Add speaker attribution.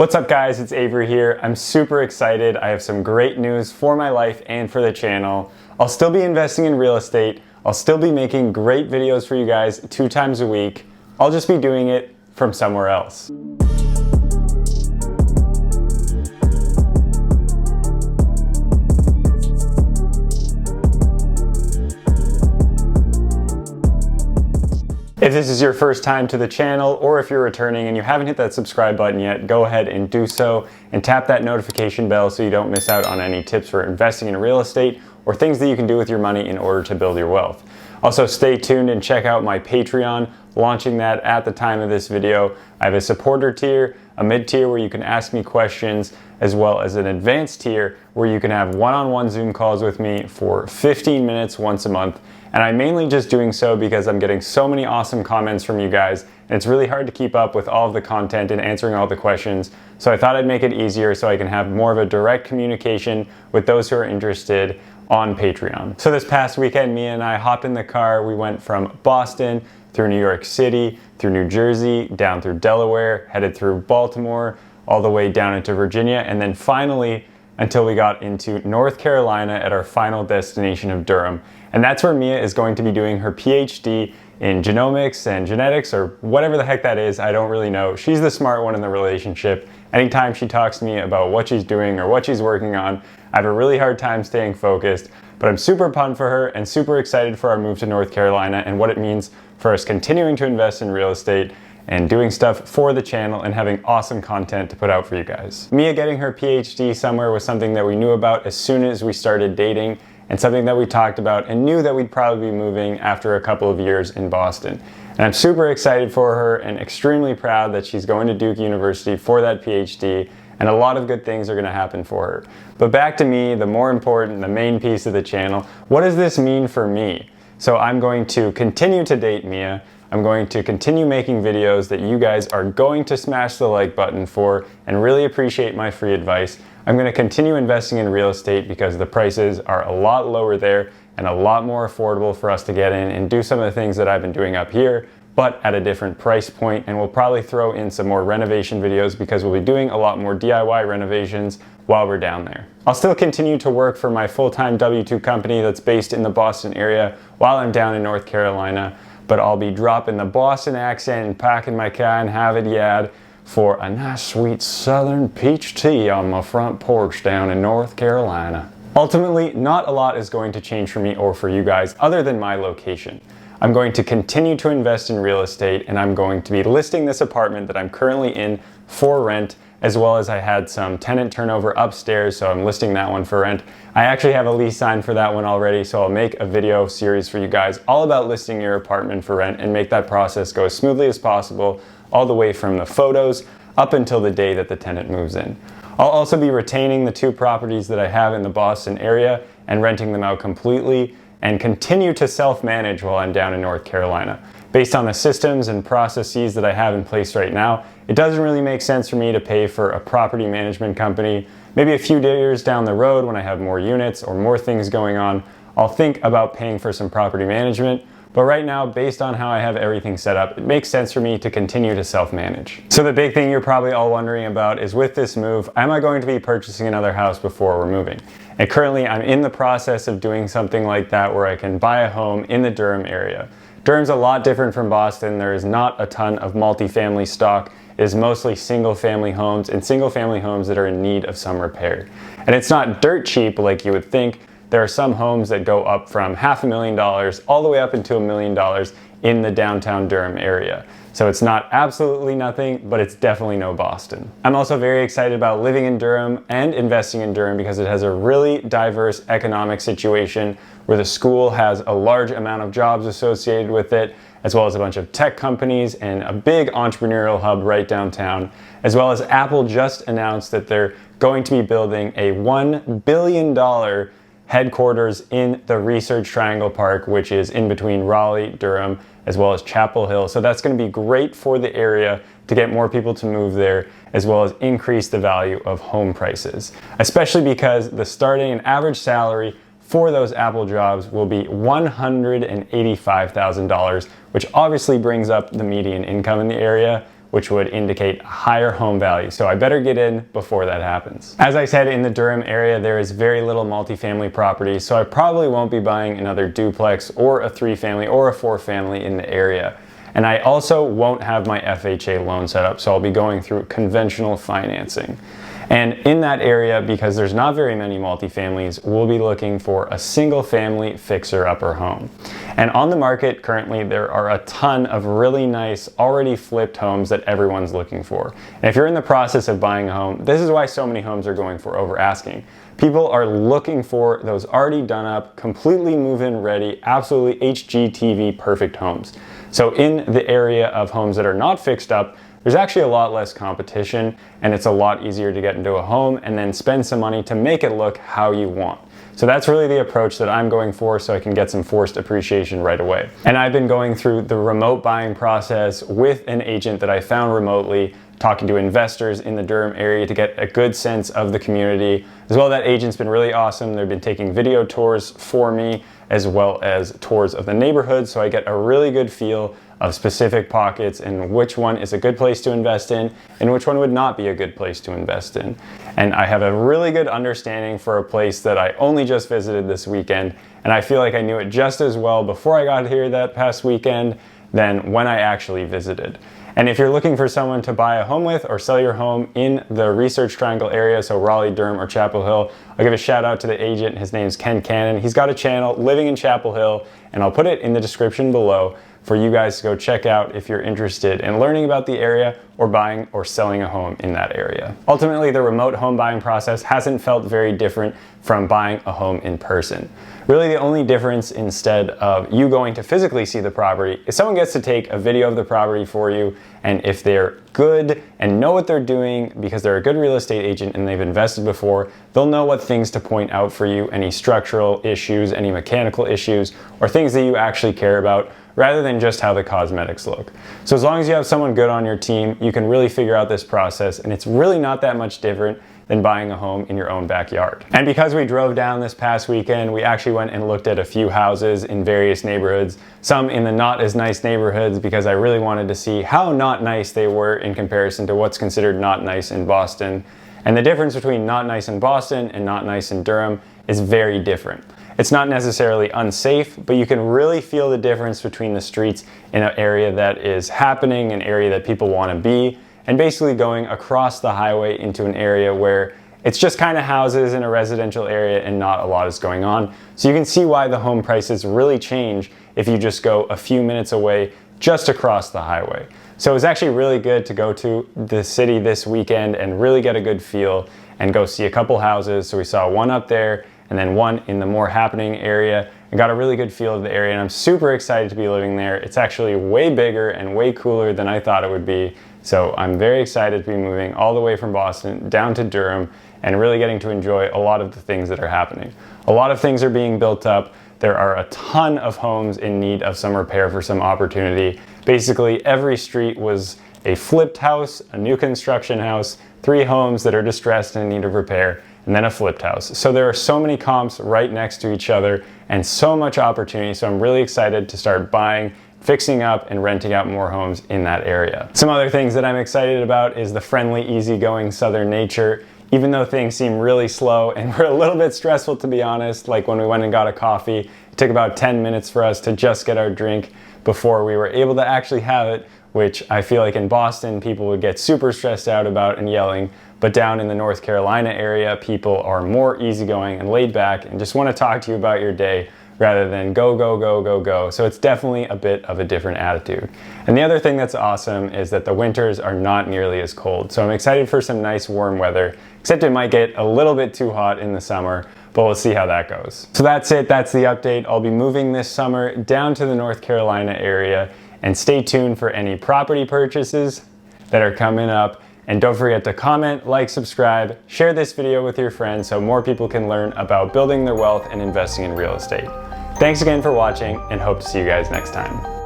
Speaker 1: What's up guys, it's Avery here. I'm super excited. I have some great news for my life and for the channel. I'll still be investing in real estate. I'll still be making great videos for you guys 2 times a week. I'll just be doing it from somewhere else. If this is your first time to the channel, or if you're returning and you haven't hit that subscribe button yet, go ahead and do so and tap that notification bell so you don't miss out on any tips for investing in real estate or things that you can do with your money in order to build your wealth. Also, stay tuned and check out my Patreon, launching that at the time of this video. I have a supporter tier, a mid tier where you can ask me questions, as well as an advanced tier where you can have one-on-one Zoom calls with me for 15 minutes once a month. And I'm mainly just doing so because I'm getting so many awesome comments from you guys, and it's really hard to keep up with all of the content and answering all the questions. So I thought I'd make it easier so I can have more of a direct communication with those who are interested on Patreon. So this past weekend, Mia and I hopped in the car. We went from Boston through New York City, through New Jersey, down through Delaware, headed through Baltimore, all the way down into Virginia, and then finally until we got into North Carolina at our final destination of Durham. And that's where Mia is going to be doing her PhD in genomics and genetics, or whatever the heck that is. I don't really know. She's the smart one in the relationship. Anytime she talks to me about what she's doing or what she's working on, I have a really hard time staying focused, but I'm super pumped for her and super excited for our move to North Carolina and what it means for us continuing to invest in real estate and doing stuff for the channel and having awesome content to put out for you guys. Mia getting her PhD somewhere was something that we knew about as soon as we started dating, and something that we talked about and knew that we'd probably be moving after a couple of years in Boston. And I'm super excited for her and extremely proud that she's going to Duke University for that PhD, and a lot of good things are gonna happen for her. But back to me, the more important, the main piece of the channel. What does this mean for me? So I'm going to continue to date Mia. I'm going to continue making videos that you guys are going to smash the like button for and really appreciate my free advice. I'm going to continue investing in real estate because the prices are a lot lower there and a lot more affordable for us to get in and do some of the things that I've been doing up here, but at a different price point. And we'll probably throw in some more renovation videos because we'll be doing a lot more DIY renovations while we're down there. I'll still continue to work for my full-time W-2 company that's based in the Boston area while I'm down in North Carolina, but I'll be dropping the Boston accent and packing my car and have it yad for a nice sweet southern peach tea on my front porch down in North Carolina. Ultimately, not a lot is going to change for me or for you guys other than my location. I'm going to continue to invest in real estate, and I'm going to be listing this apartment that I'm currently in for rent, as well as I had some tenant turnover upstairs, so I'm listing that one for rent. I actually have a lease signed for that one already, so I'll make a video series for you guys all about listing your apartment for rent and make that process go as smoothly as possible, all the way from the photos up until the day that the tenant moves in. I'll also be retaining the 2 properties that I have in the Boston area and renting them out completely, and continue to self-manage while I'm down in North Carolina. Based on the systems and processes that I have in place right now, it doesn't really make sense for me to pay for a property management company. Maybe a few years down the road when I have more units or more things going on, I'll think about paying for some property management. But right now, based on how I have everything set up, it makes sense for me to continue to self-manage. So the big thing you're probably all wondering about is, with this move, am I going to be purchasing another house before we're moving? And currently I'm in the process of doing something like that where I can buy a home in the Durham area. Durham's a lot different from Boston. There is not a ton of multifamily stock. It is mostly single family homes, and single family homes that are in need of some repair. And it's not dirt cheap like you would think. There are some homes that go up from $500,000 all the way up into $1 million in the downtown Durham area. So it's not absolutely nothing, but it's definitely no Boston. I'm also very excited about living in Durham and investing in Durham because it has a really diverse economic situation where the school has a large amount of jobs associated with it, as well as a bunch of tech companies and a big entrepreneurial hub right downtown, as well as Apple just announced that they're going to be building a $1 billion headquarters in the Research Triangle Park, which is in between Raleigh, Durham, as well as Chapel Hill. So that's going to be great for the area to get more people to move there, as well as increase the value of home prices, especially because the starting and average salary for those Apple jobs will be $185,000, which obviously brings up the median income in the area, which would indicate a higher home value. So I better get in before that happens. As I said, in the Durham area, there is very little multifamily property, so I probably won't be buying another duplex or a 3-family or a 4-family in the area. And I also won't have my FHA loan set up, so I'll be going through conventional financing. And in that area, because there's not very many multifamilies, we'll be looking for a single family fixer-upper home. And on the market currently, there are a ton of really nice, already flipped homes that everyone's looking for. And if you're in the process of buying a home, this is why so many homes are going for over asking. People are looking for those already done up, completely move-in ready, absolutely HGTV perfect homes. So in the area of homes that are not fixed up, there's actually a lot less competition, and it's a lot easier to get into a home and then spend some money to make it look how you want. So that's really the approach that I'm going for, so I can get some forced appreciation right away. And I've been going through the remote buying process with an agent that I found remotely, talking to investors in the Durham area to get a good sense of the community. As well, that agent's been really awesome. They've been taking video tours for me, as well as tours of the neighborhood, so I get a really good feel of specific pockets and which one is a good place to invest in and which one would not be a good place to invest in. And I have a really good understanding for a place that I only just visited this weekend, and I feel like I knew it just as well before I got here that past weekend than when I actually visited. And if you're looking for someone to buy a home with or sell your home in the Research Triangle area, so Raleigh, Durham, or Chapel Hill, I'll give a shout out to the agent. His name's Ken Cannon. He's got a channel, Living in Chapel Hill, and I'll put it in the description below for you guys to go check out if you're interested in learning about the area or buying or selling a home in that area. Ultimately, the remote home buying process hasn't felt very different from buying a home in person. Really, the only difference, instead of you going to physically see the property, is someone gets to take a video of the property for you, and if they're good and know what they're doing because they're a good real estate agent and they've invested before, they'll know what things to point out for you, any structural issues, any mechanical issues, or things that you actually care about, rather than just how the cosmetics look. So as long as you have someone good on your team, you can really figure out this process, and it's really not that much different than buying a home in your own backyard. And because we drove down this past weekend, we actually went and looked at a few houses in various neighborhoods, some in the not as nice neighborhoods, because I really wanted to see how not nice they were in comparison to what's considered not nice in Boston. And the difference between not nice in Boston and not nice in Durham is very different. It's not necessarily unsafe, but you can really feel the difference between the streets in an area that is happening, an area that people want to be, and basically going across the highway into an area where it's just kind of houses in a residential area and not a lot is going on. So you can see why the home prices really change if you just go a few minutes away just across the highway. So it was actually really good to go to the city this weekend and really get a good feel and go see a couple houses. So we saw one up there and then one in the more happening area, and got a really good feel of the area, and I'm super excited to be living there. It's actually way bigger and way cooler than I thought it would be, so I'm very excited to be moving all the way from Boston down to Durham and really getting to enjoy a lot of the things that are happening. A lot of things are being built up. There are a ton of homes in need of some repair for some opportunity. Basically, every street was a flipped house, a new construction house, 3 homes that are distressed and in need of repair, and then a flipped house. So there are so many comps right next to each other and so much opportunity. So I'm really excited to start buying, fixing up, and renting out more homes in that area. Some other things that I'm excited about is the friendly, easygoing southern nature. Even though things seem really slow and were a little bit stressful, to be honest, like when we went and got a coffee, it took about 10 minutes for us to just get our drink before we were able to actually have it, which I feel like in Boston people would get super stressed out about and yelling. But down in the North Carolina area, people are more easygoing and laid back and just want to talk to you about your day rather than go, go, go, go, go. So it's definitely a bit of a different attitude. And the other thing that's awesome is that the winters are not nearly as cold. So I'm excited for some nice warm weather, except it might get a little bit too hot in the summer, but we'll see how that goes. So that's it, that's the update. I'll be moving this summer down to the North Carolina area, and stay tuned for any property purchases that are coming up. And don't forget to comment, like, subscribe, share this video with your friends so more people can learn about building their wealth and investing in real estate. Thanks again for watching, and hope to see you guys next time.